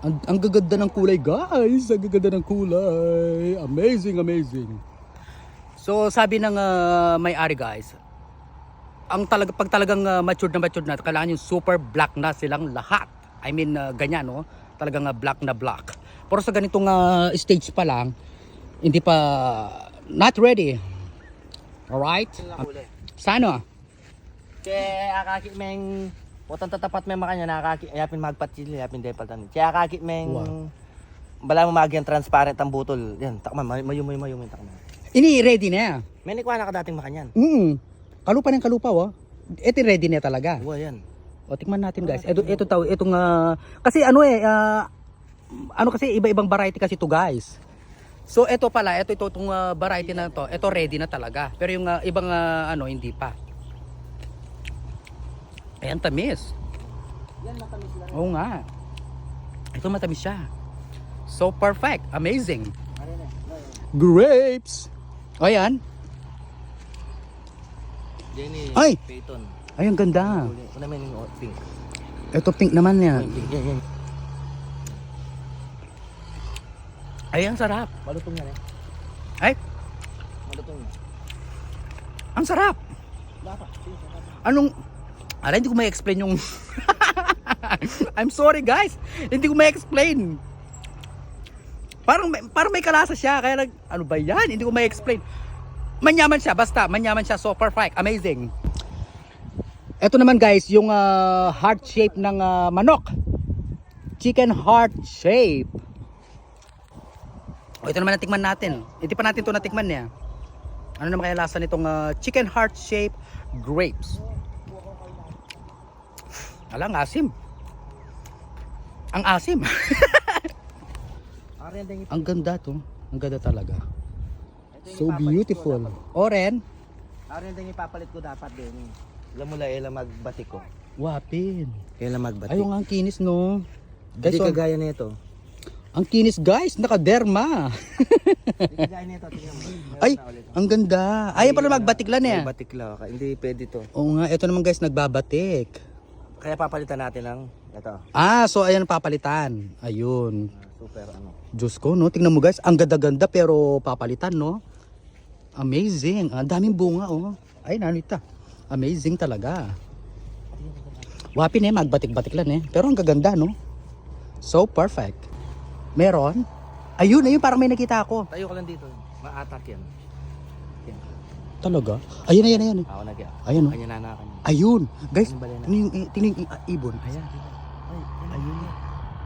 Ang gaganda ng kulay, guys. Ang gaganda ng kulay. Amazing, amazing. So, sabi ng may-ari, guys, pag talagang matured na, kailangan yung super black na silang lahat. I mean, ganyan, no? Talagang black na black. Pero sa ganitong stage pa lang, hindi pa, not ready. Alright? Sano? Kaya akakit meng potang tatapat may makanya nakakit yapin magpatil yapin depal tan. Kaya akakit meng bala mo magyan transparent ang butol. Yan, takman mayumoy takman. Ini ready na. May nikuha na ka dating makanyan. Kalupa ng kalupa, oh. Ito ready na talaga. Oo, yan. O tikman natin, guys. Itong kasi kasi iba-ibang variety kasi to, guys. So ito pala, itong variety na to, ito ready na talaga. Pero yung ibang hindi pa. Ayan, tamis. Yan matamis lang. Oo nga. Ito matamis siya. So perfect, amazing. Grapes. O yan. Jenny, Ay! Peyton. Ay, ang ganda. Una may yung pink. Ito pink naman yan. Yan. Ay, ang sarap. Malutong yan eh. Ay, Malutong. ang sarap. Dapat. Hindi ko may explain yung I'm sorry, guys. Hindi ko may explain. Parang may kalasa siya kaya ano ba 'yan? Hindi ko may explain. Manyaman siya, basta manyaman siya, so perfect, amazing. Ito naman, guys, yung heart shape ng manok. Chicken heart shape. O, ito naman natikman natin. Hindi pa natin 'to natikman niya. Ano naman kaya lasa nitong chicken heart shape grapes? Alang asim. Ang asim. Ang ganda to. Ang ganda talaga. So beautiful. Oren. Arin din ipapalit ko dapat din. Alam mo la magbatik ko. Wapin. Kailan magbatik. Ayun ang kinis, no. Hindi Guys, kagaya nito. ang kinis, guys. Nakaderma. Hindi kagaya nito, tingnan mo. Ay, ang ganda. Ayun pala magbatik lang eh. Batik lang. Hindi pwede to. Oo nga, ito naman, guys, nagbabatik. Kaya papalitan natin ng ito. So ayan papalitan. Ayun. Super ano. Diyos ko, no? Tingnan mo, guys. Ang ganda-ganda pero papalitan, no? Amazing. Ang daming bunga, oh. Ay, nanita. Amazing talaga. Wapin magbatik-batik lang Pero ang gaganda, no? So perfect. Meron. Ayun, parang may nakita ako. Tayo ka lang dito. Ma-attack yan. Talaga? Ayan. Ako nagya. Ayun, oh. Kanya na kanya. Ayun. Guys, Ano ba yan? tingnan yung ibon. Ayan. Ayun.